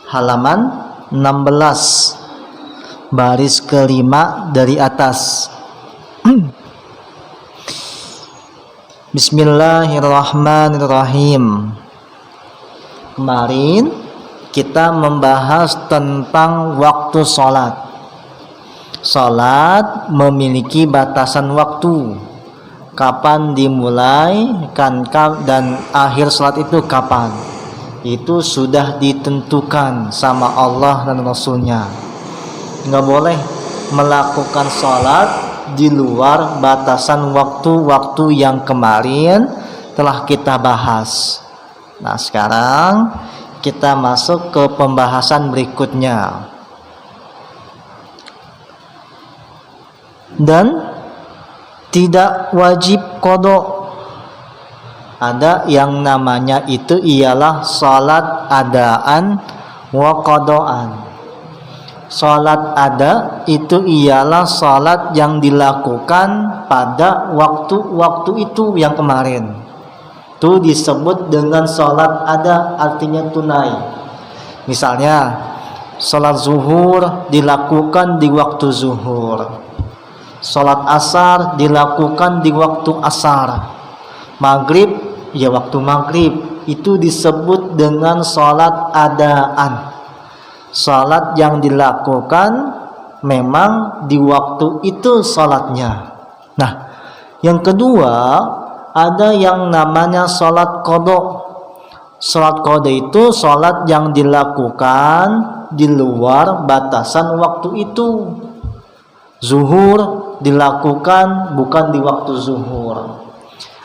halaman 16 baris kelima dari atas. Bismillahirrahmanirrahim. Kemarin kita membahas tentang waktu sholat. Sholat memiliki batasan waktu. Kapan dimulai dan akhir sholat itu kapan? Itu sudah ditentukan sama Allah dan Rasulnya. Nggak boleh melakukan sholat di luar batasan waktu-waktu yang kemarin telah kita bahas. Nah, sekarang kita masuk ke pembahasan berikutnya. Dan tidak wajib qada. Ada yang namanya itu ialah salat adaan wa qadaan. Salat ada itu ialah salat yang dilakukan pada waktu-waktu itu yang kemarin. Itu disebut dengan salat ada, artinya tunai. Misalnya salat zuhur dilakukan di waktu zuhur. Salat asar dilakukan di waktu asar. Maghrib ya waktu maghrib. Itu disebut dengan salat adaan. Salat yang dilakukan memang di waktu itu salatnya. Nah, yang kedua ada yang namanya salat qada. Salat qada itu salat yang dilakukan di luar batasan waktu itu. Zuhur dilakukan bukan di waktu zuhur.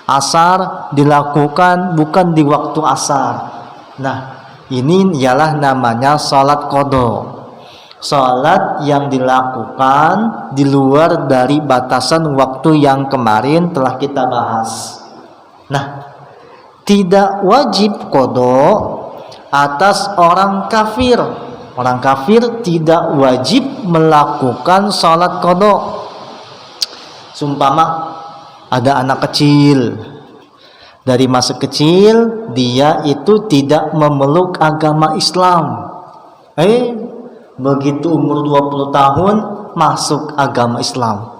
Asar dilakukan bukan di waktu asar. Nah, ini ialah namanya salat qada. Salat yang dilakukan di luar dari batasan waktu yang kemarin telah kita bahas. Nah, tidak wajib qada atas orang kafir. Orang kafir tidak wajib melakukan salat qada. Sumpama ada anak kecil, dari masa kecil dia itu tidak memeluk agama Islam. Begitu umur 20 tahun masuk agama Islam.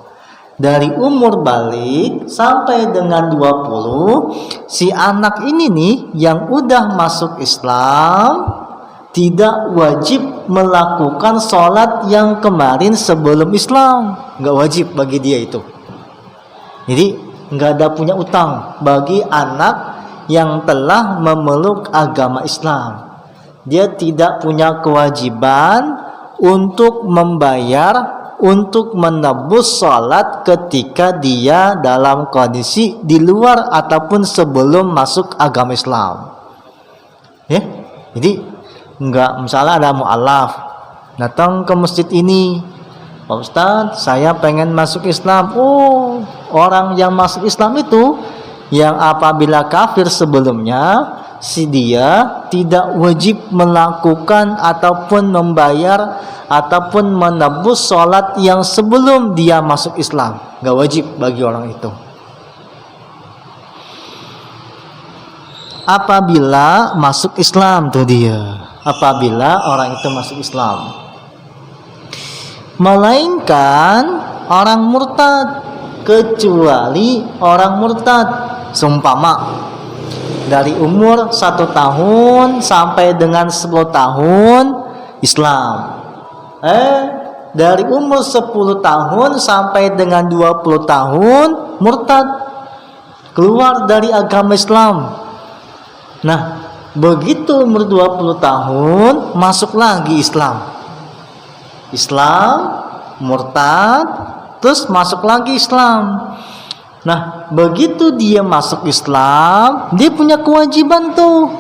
Dari umur balik sampai dengan 20, si anak ini nih yang udah masuk Islam tidak wajib melakukan sholat yang kemarin sebelum Islam. Nggak wajib bagi dia itu. Jadi nggak ada punya utang bagi anak yang telah memeluk agama Islam. Dia tidak punya kewajiban untuk membayar, untuk menebus sholat ketika dia dalam kondisi di luar ataupun sebelum masuk agama Islam. Ya, jadi enggak, misalnya ada mu'alaf datang ke masjid ini, Pak Ustadz saya pengen masuk Islam. Orang yang masuk Islam itu yang apabila kafir sebelumnya, si dia tidak wajib melakukan ataupun membayar ataupun menebus sholat yang sebelum dia masuk Islam. Enggak wajib bagi orang itu. Apabila masuk Islam tuh dia. Apabila orang itu masuk Islam, melainkan orang murtad, kecuali orang murtad. Seumpama dari umur 1 tahun sampai dengan 10 tahun Islam, dari umur 10 tahun sampai dengan 20 tahun murtad, keluar dari agama Islam. Nah, begitu umur 20 tahun masuk lagi Islam, murtad, terus masuk lagi Islam. Nah, begitu dia masuk Islam, dia punya kewajiban tuh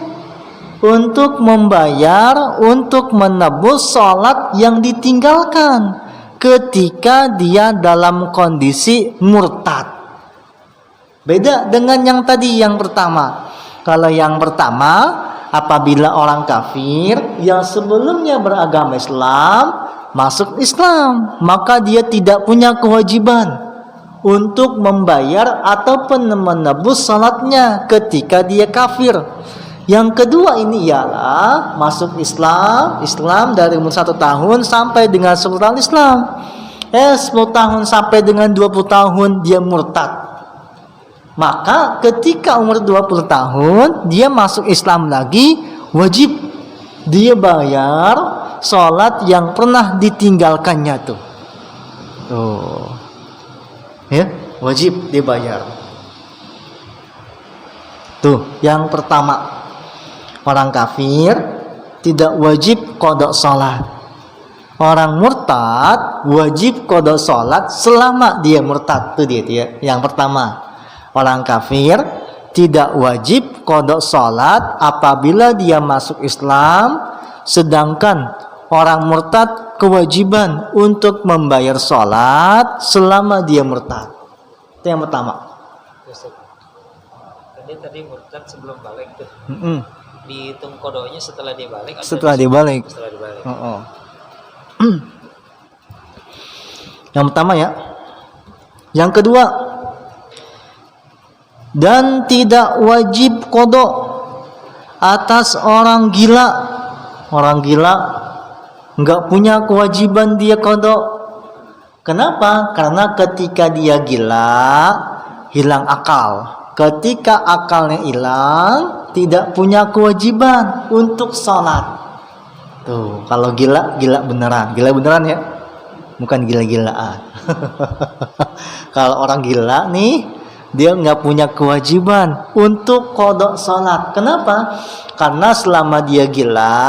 untuk membayar, untuk menebus sholat yang ditinggalkan ketika dia dalam kondisi murtad. Beda dengan yang tadi, yang pertama. Kalau yang pertama, apabila orang kafir yang sebelumnya beragama Islam masuk Islam, maka dia tidak punya kewajiban untuk membayar ataupun menebus salatnya ketika dia kafir. Yang kedua ini ialah masuk Islam dari umur 1 tahun sampai dengan 10 tahun Islam. 10 tahun sampai dengan 20 tahun dia murtad. Maka ketika umur 20 tahun dia masuk Islam lagi, wajib dia bayar sholat yang pernah ditinggalkannya tuh. Ya, wajib dibayar. Tuh, yang pertama, orang kafir tidak wajib qada sholat. Orang murtad wajib qada sholat selama dia murtad. Tuh dia. Yang pertama, orang kafir tidak wajib qada sholat apabila dia masuk Islam, sedangkan orang murtad kewajiban untuk membayar sholat selama dia murtad. Itu yang pertama. Tadi murtad sebelum balik tuh. Dihitung kodonya setelah dia balik. Setelah dia balik. Yang pertama ya. Yang kedua, dan tidak wajib qada atas orang gila. Orang gila nggak punya kewajiban dia qada. Kenapa? Karena ketika dia gila, hilang akal. Ketika akalnya hilang, tidak punya kewajiban untuk sholat. Tuh, kalau gila beneran ya, bukan gila-gilaan. Kalau orang gila nih, dia nggak punya kewajiban untuk qada sholat. Kenapa? Karena selama dia gila,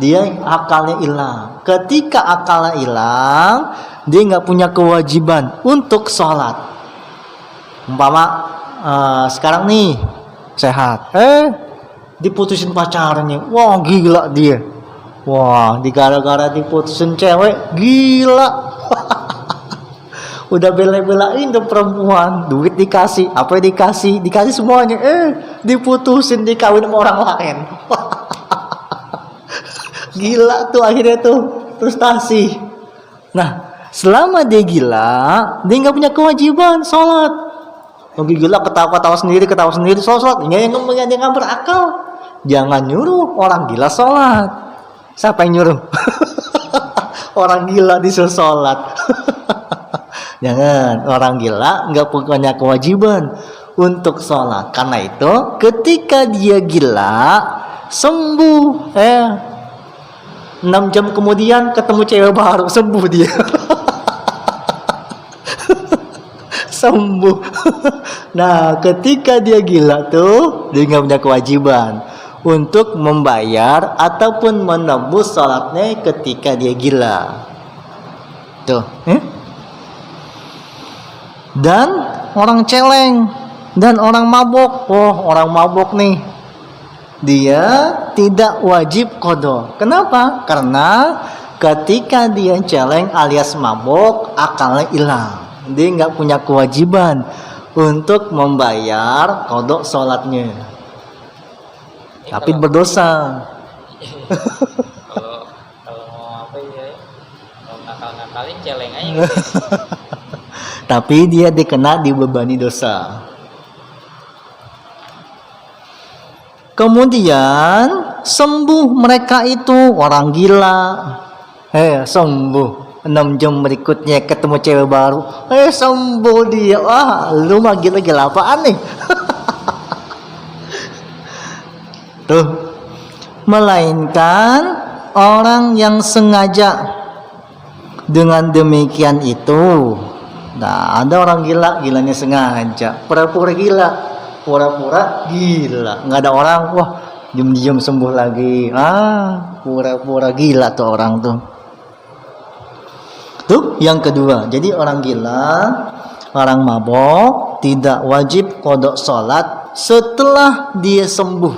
dia akalnya hilang. Ketika akalnya hilang, dia nggak punya kewajiban untuk sholat. Umpama sekarang nih sehat, diputusin pacarnya, wah gila dia, wah gara-gara diputusin cewek gila. Udah bela-belain tuh perempuan, duit dikasih, apa dikasih semuanya, diputusin, dikawin sama orang lain. Gila tuh akhirnya tuh frustasi. Nah, selama dia gila, dia nggak punya kewajiban sholat. Lagi gila ketawa sendiri, sholat. Yang nggak berakal. Jangan nyuruh orang gila sholat. Siapa yang nyuruh? Orang gila disuruh sholat. Jangan, orang gila nggak punya kewajiban untuk sholat. Karena itu, ketika dia gila, sembuh. 6 jam kemudian ketemu cewek baru, sembuh dia. Sembuh. Nah, ketika dia gila tuh, dia nggak punya kewajiban untuk membayar ataupun menebus sholatnya ketika dia gila. Tuh. Dan orang celeng dan orang mabok. Orang mabok nih, dia tidak wajib qada. Kenapa? Karena ketika dia celeng alias mabok, akalnya hilang. Dia nggak punya kewajiban untuk membayar qada sholatnya. Tapi berdosa. Kalau mau apa ya? Kalau ngakal-ngakalin celeng aja gitu. Tapi dia dibebani dosa. Kemudian sembuh mereka itu, orang gila. Sembuh. 6 jam berikutnya ketemu cewek baru, sembuh dia. Wah, lu mah gila-gila apaan nih? Tuh. Melainkan orang yang sengaja dengan demikian itu. Nah, ada orang gilanya sengaja, pura-pura gila, nggak ada orang, wah, diam-diam sembuh lagi. Pura-pura gila tuh orang tuh. Tuh yang kedua. Jadi orang gila, orang mabok tidak wajib qada sholat setelah dia sembuh.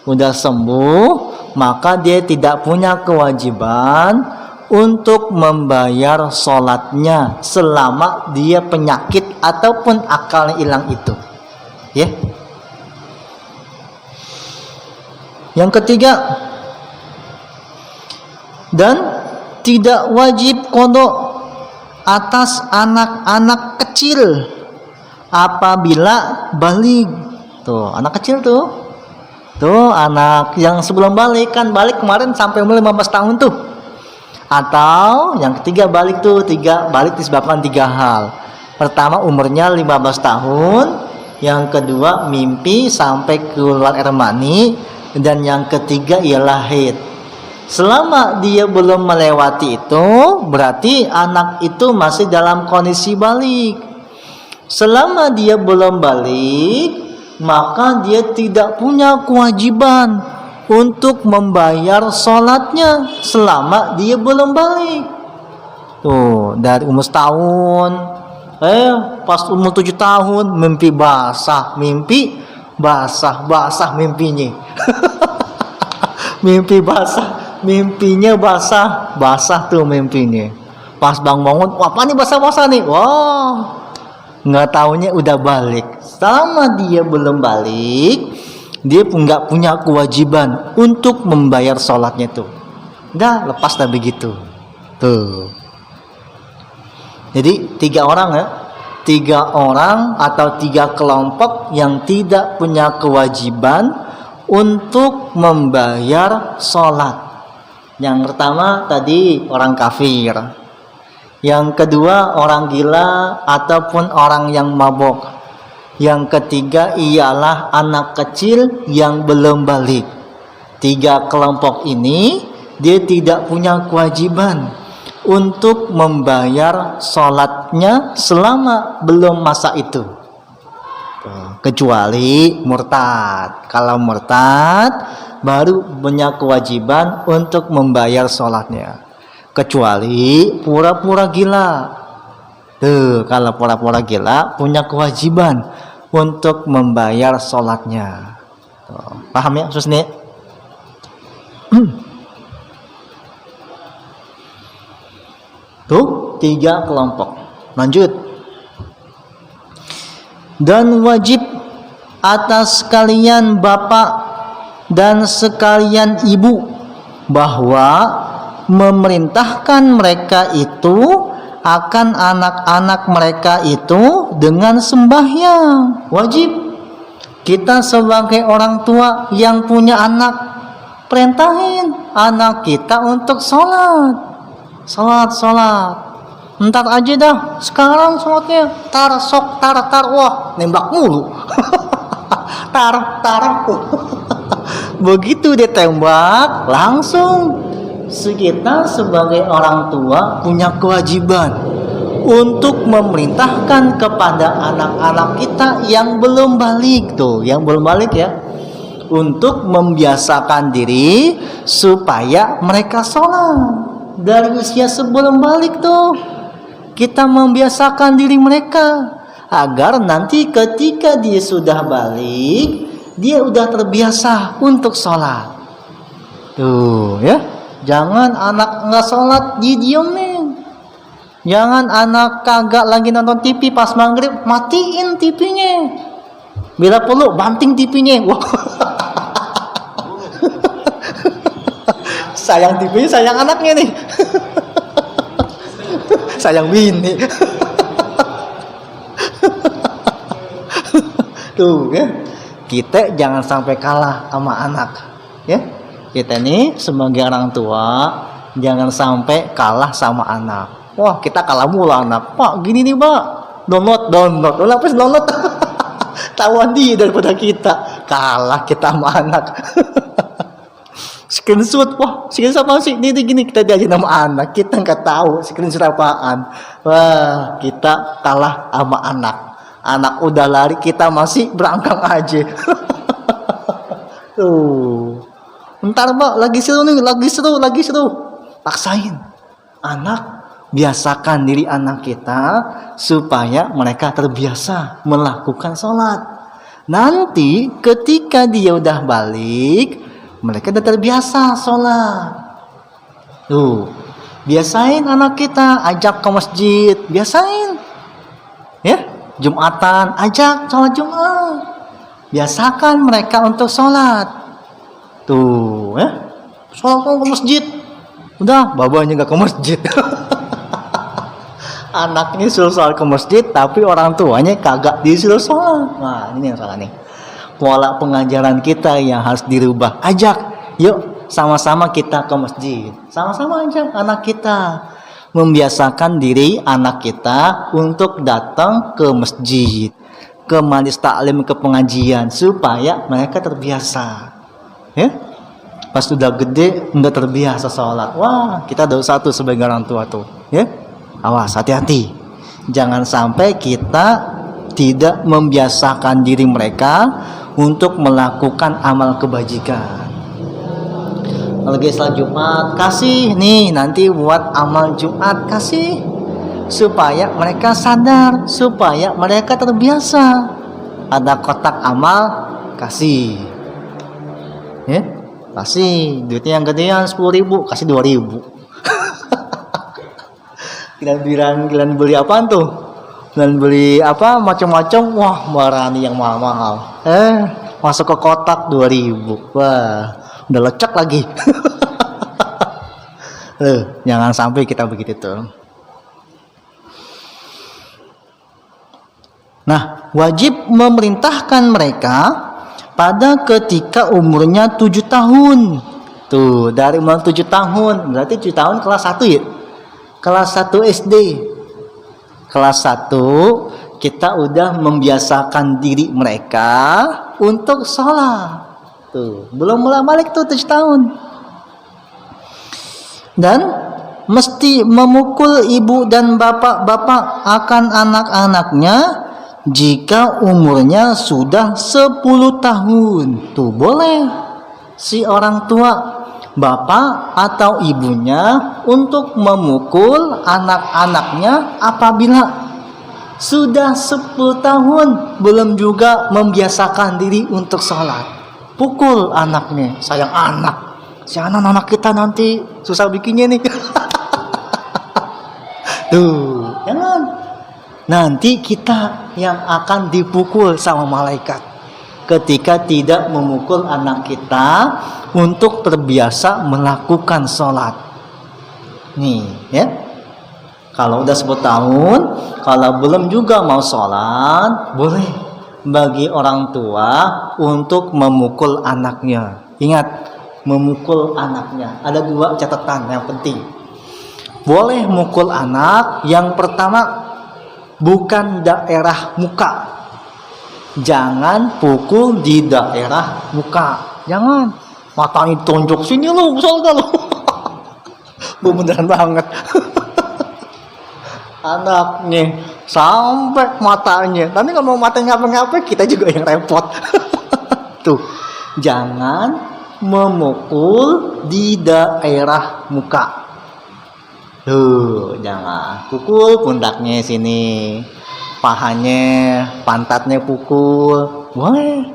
Udah sembuh, maka dia tidak punya kewajiban untuk membayar sholatnya selama dia penyakit ataupun akalnya hilang itu. Ya. Yang ketiga, dan tidak wajib qada atas anak-anak kecil apabila baligh. Tuh, anak kecil tuh Tuh anak yang sebelum balik, kan balik kemarin sampai umur 15 tahun tuh. Atau yang ketiga balik tuh, balik disebabkan 3 hal. Pertama umurnya 15 tahun, yang kedua mimpi sampai keluar air mani, dan yang ketiga ialah haid. Selama dia belum melewati itu, berarti anak itu masih dalam kondisi balik. Selama dia belum balik, maka dia tidak punya kewajiban untuk membayar sholatnya selama dia belum balik. Tuh, dari umur setahun, pas umur 7 tahun mimpi basah mimpinya. Mimpi basah, mimpinya basah tuh mimpinya. Pas bangun, wah apa nih basah-basah nih? Wah, nggak taunya udah balik. Selama dia belum balik, dia pun nggak punya kewajiban untuk membayar sholatnya tuh. Udah lepas dah begitu. Tuh. Jadi 3 orang ya, 3 orang atau 3 kelompok yang tidak punya kewajiban untuk membayar sholat. Yang pertama tadi orang kafir. Yang kedua orang gila ataupun orang yang mabok. Yang ketiga ialah anak kecil yang belum balik. 3 kelompok ini dia tidak punya kewajiban untuk membayar sholatnya selama belum masa itu, kecuali murtad. Kalau murtad baru punya kewajiban untuk membayar sholatnya, kecuali pura-pura gila. Tuh, kalau pura-pura gila punya kewajiban untuk membayar sholatnya. Tuh, paham ya Sus nih? Tuh 3 kelompok. Lanjut. Dan wajib atas kalian bapak dan sekalian ibu bahwa memerintahkan mereka itu akan anak-anak mereka itu dengan sembahyang. Wajib kita sebagai orang tua yang punya anak, perintahin anak kita untuk sholat. Ntar aja dah, sekarang sholatnya tar wah nembak mulu. tar begitu dia tembak langsung. Kita sebagai orang tua punya kewajiban untuk memerintahkan kepada anak-anak kita yang belum balik tuh, yang belum balik ya, untuk membiasakan diri supaya mereka sholat. Dari usia sebelum balik tuh kita membiasakan diri mereka agar nanti ketika dia sudah balik dia udah terbiasa untuk sholat. Tuh ya, jangan anak nggak sholat didiemin. Jangan anak kagak lagi nonton TV pas maghrib matiin TV-nya. Bila perlu banting TV-nya. Wah. Sayang TV-nya, sayang anaknya nih. Sayang bini. Tuh ya, kita jangan sampai kalah sama anak ya. Kita nih sebagai orang tua jangan sampai kalah sama anak. Wah, kita kalah mula anak. Pak, gini nih, Pak. Download. Apa sih download? Tawan dia daripada kita. Kalah kita sama anak. Screenshot, wah screenshot apa sih? Ini gini kita diajarin sama anak, kita nggak tahu screenshot apaan. Wah, kita kalah sama anak. Anak udah lari, kita masih berangkang aja. Tuh, ntar Pak lagi seru. Paksain anak, biasakan diri anak kita supaya mereka terbiasa melakukan sholat. Nanti ketika dia udah balik, mereka udah terbiasa sholat. Tuh, biasain anak kita, ajak ke masjid, biasain. Ya, Jumatan, ajak sholat Jumat. Biasakan mereka untuk sholat. Tuh, ya, sholat ke masjid. Udah, babanya nggak ke masjid. Anaknya suruh sholat ke masjid, tapi orang tuanya kagak disuruh sholat. Nah, ini yang salah nih. pola pengajaran kita yang harus dirubah. Ajak, yuk sama-sama kita ke masjid. Sama-sama ajak anak kita. Membiasakan diri anak kita untuk datang ke masjid, ke majelis taklim, ke pengajian, supaya mereka terbiasa. Ya, pas sudah gede nggak terbiasa sholat, wah kita dosa tuh sebagai orang tua tuh. Ya, awas, hati-hati, jangan sampai kita tidak membiasakan diri mereka untuk melakukan amal kebajikan. Lagi salat Jumat, kasih nih nanti buat amal Jumat, kasih supaya mereka sadar, supaya mereka terbiasa. Ada kotak amal, kasih. Ya, kasih duitnya yang gedean 10.000, kasih 2.000. Kalian beli apaan tuh? Dan beli apa macam-macam, wah barani yang mahal-mahal. Masuk ke kotak 2.000. Wah, udah lecek lagi. Jangan sampai kita begitu tuh. Nah, wajib memerintahkan mereka pada ketika umurnya 7 tahun. Tuh, dari umur 7 tahun, berarti 7 tahun kelas 1 ya? Kelas 1 SD. Kelas 1 kita udah membiasakan diri mereka untuk sholat. Tuh, belum mulai balik tuh 7 tahun. Dan mesti memukul ibu dan bapak-bapak akan anak-anaknya jika umurnya sudah 10 tahun. Tuh boleh si orang tua, bapak atau ibunya untuk memukul anak-anaknya apabila sudah 10 tahun belum juga membiasakan diri untuk sholat. Pukul anaknya, sayang anak. Si anak kita nanti susah bikinnya nih. Tuh, jangan. Nanti kita yang akan dipukul sama malaikat ketika tidak memukul anak kita untuk terbiasa melakukan sholat. Nih, ya. Kalau udah 10 tahun, kalau belum juga mau sholat, boleh bagi orang tua untuk memukul anaknya. Ingat, memukul anaknya ada 2 catatan yang penting. Boleh mukul anak, yang pertama bukan daerah muka. Jangan pukul di daerah muka. Jangan. Matanya tonjok sini lo, soalnya lo. Beneran banget. Anaknya sampai matanya. Nanti kalau mau matanya ngapa-ngapa kita juga yang repot. Tuh, jangan memukul di daerah muka. Tuh, jangan. Pukul pundaknya sini, pahanya, pantatnya pukul, boleh.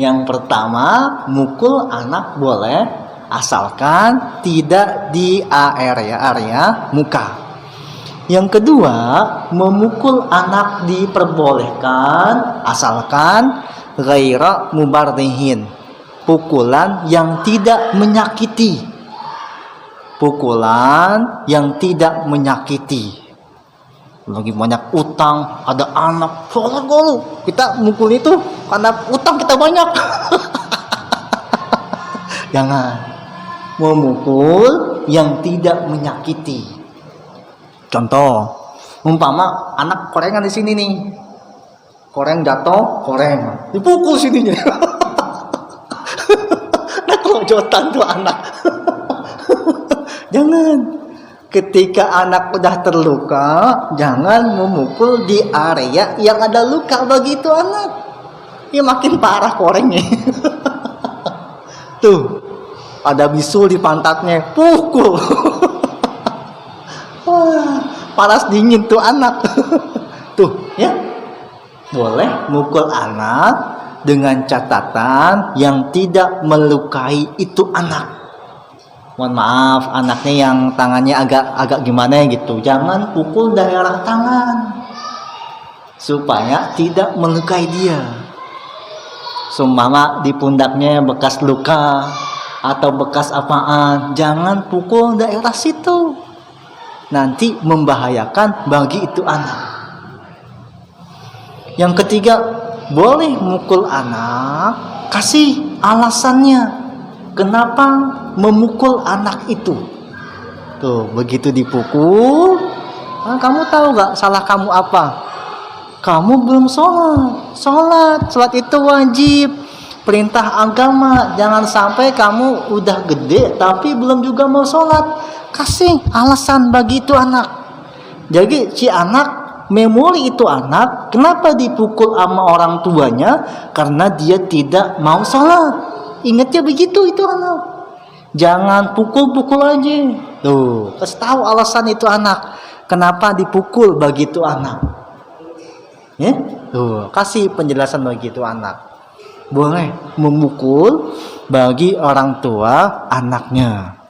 Yang pertama, mukul anak boleh, asalkan tidak di area muka. Yang kedua, memukul anak diperbolehkan asalkan ghaira mubarrihin, pukulan yang tidak menyakiti. Pukulan yang tidak menyakiti. Lagi banyak utang, ada anak, sholat golu. Kita mukul itu karena utang kita banyak. Jangan. Memukul yang tidak menyakiti. Contoh, umpama anak korengan di sini nih. Koreng jatuh, koreng. Dipukul sininya. Nah, kelojotan tuh anak. Jangan. Ketika anak udah terluka, jangan memukul di area yang ada luka bagi itu anak. Ya makin parah korengnya. Tuh, ada bisul di pantatnya, pukul. Wah, panas dingin tuh anak. Tuh, ya. Boleh mukul anak dengan catatan yang tidak melukai itu anak. Mohon maaf, anaknya yang tangannya agak gimana gitu, jangan pukul daerah tangan supaya tidak melukai dia. Seumpama di pundaknya bekas luka atau bekas apaan, jangan pukul daerah situ, nanti membahayakan bagi itu anak. Yang ketiga, boleh mukul anak, kasih alasannya kenapa memukul anak itu. Tuh, begitu dipukul, kamu tahu gak salah kamu apa? Kamu belum sholat itu wajib, perintah agama. Jangan sampai kamu udah gede tapi belum juga mau sholat. Kasih alasan bagi itu anak. Jadi si anak memori itu anak, kenapa dipukul sama orang tuanya? Karena dia tidak mau sholat. Ingatnya begitu itu anak. Jangan pukul-pukul aja. Tuh, kasih tahu alasan itu anak. Kenapa dipukul bagi itu anak? Ya? Tuh, kasih penjelasan bagi itu anak. Boleh memukul bagi orang tua anaknya.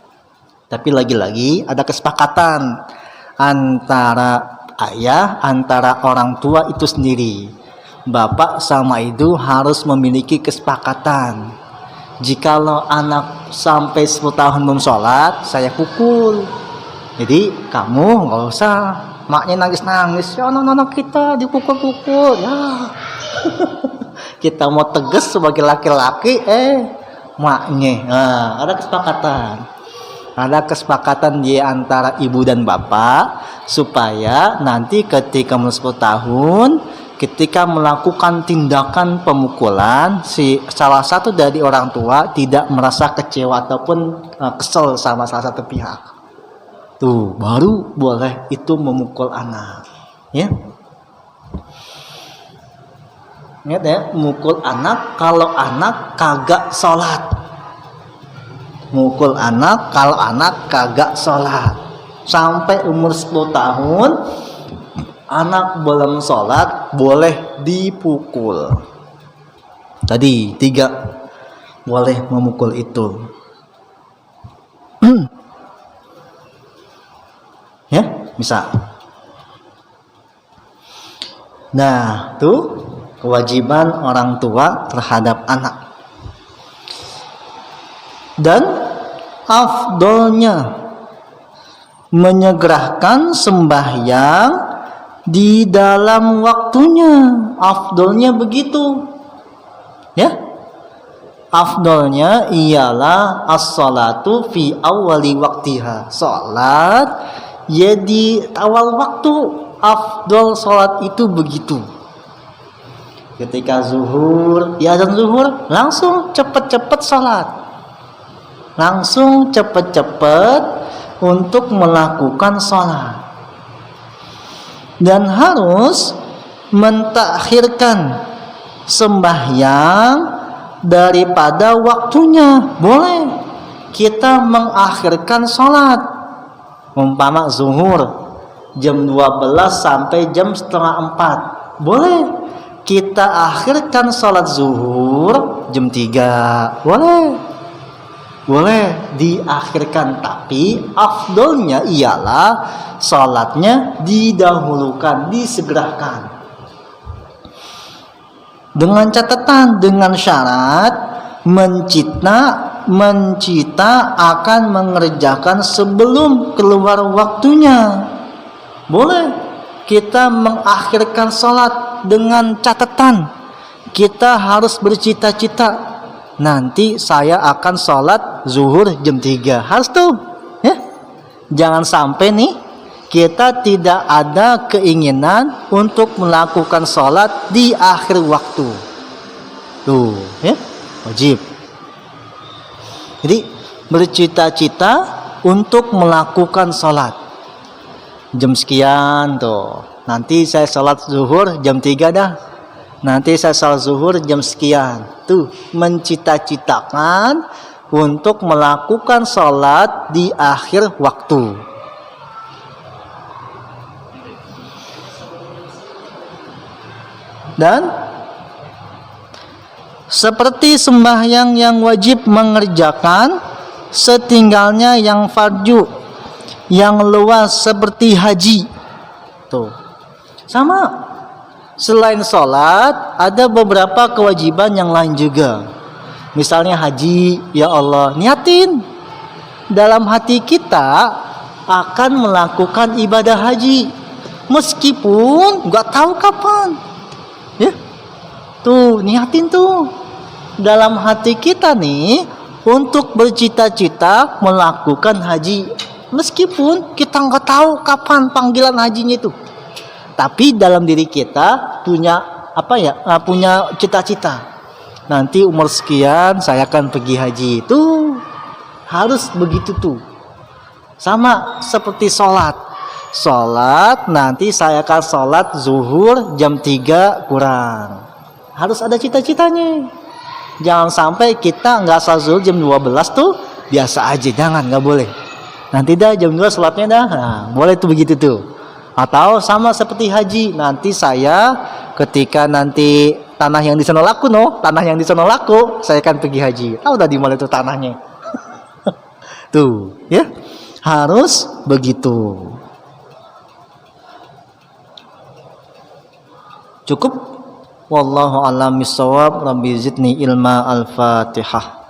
Tapi lagi-lagi ada kesepakatan antara ayah, antara orang tua itu sendiri. Bapak sama ibu harus memiliki kesepakatan. Jikalau anak sampai 10 tahun belum sholat, saya pukul. Jadi kamu nggak usah, maknya nangis-nangis. Ya anak-anak kita dipukul-pukul. Ya. Kita mau tegas sebagai laki-laki, maknya. Nah, ada kesepakatan. Ada kesepakatan di antara ibu dan bapak supaya nanti ketika 10 tahun, ketika melakukan tindakan pemukulan, si salah satu dari orang tua tidak merasa kecewa ataupun kesel sama salah satu pihak. Tuh, baru boleh itu memukul anak. Ya. Ingat ya, mukul anak kalau anak kagak sholat. Mukul anak kalau anak kagak sholat. Sampai umur 10 tahun anak belum sholat boleh dipukul. Tadi 3 boleh memukul itu. Ya, bisa. Nah, tuh kewajiban orang tua terhadap anak. Dan afdolnya menyegerakan sembahyang di dalam waktunya. Afdolnya begitu. Ya. Afdolnya ialah as-salatu fi awwali waktiha. Salat ya di awal waktu. Afdol salat itu begitu. Ketika zuhur, ya azan zuhur, langsung cepet-cepet salat. Langsung cepet-cepet untuk melakukan sholat. Dan harus mentakhirkan sembahyang daripada waktunya. Boleh kita mengakhirkan sholat. Umpama zuhur jam 12 sampai jam setengah 4. Boleh kita akhirkan sholat zuhur jam 3. Boleh diakhirkan, tapi afdolnya ialah sholatnya didahulukan, disegerakan. Dengan catatan, dengan syarat mencita akan mengerjakan sebelum keluar waktunya. Boleh kita mengakhirkan sholat dengan catatan kita harus bercita-cita, nanti saya akan sholat zuhur jam 3. Harus tuh, ya. Jangan sampai nih kita tidak ada keinginan untuk melakukan sholat di akhir waktu. Tuh, ya, wajib. Jadi bercita-cita untuk melakukan sholat jam sekian tuh. Nanti saya sholat zuhur jam 3 dah. Nanti saya sholat zuhur jam sekian. Tuh, mencita-citakan untuk melakukan sholat di akhir waktu. Dan seperti sembahyang yang wajib mengerjakan setinggalnya yang fardu, yang luas seperti haji. Tuh, sama. Selain sholat, ada beberapa kewajiban yang lain juga. Misalnya haji, ya Allah, niatin dalam hati kita akan melakukan ibadah haji, meskipun nggak tahu kapan. Ya, Tuh, niatin tuh. Dalam hati kita nih untuk bercita-cita melakukan haji. Meskipun kita nggak tahu kapan panggilan hajinya itu. Tapi dalam diri kita punya punya cita-cita. Nanti umur sekian saya akan pergi haji. Itu harus begitu tuh. Sama seperti sholat. Sholat nanti saya akan sholat zuhur jam 3 kurang. Harus ada cita-citanya. Jangan sampai kita nggak sholat zuhur jam 12 tuh biasa aja. Jangan, nggak boleh. Nanti dah jam 2 sholatnya dah. Nah, boleh tuh begitu tuh. Atau sama seperti haji. Nanti saya ketika nanti tanah yang di sana laku saya akan pergi haji. Tahu tadi mana itu tanahnya. Tuh, ya. Harus begitu. Cukup. Wallahu a'lam bishawab. Rabbi zidni ilma. Al-Fatihah.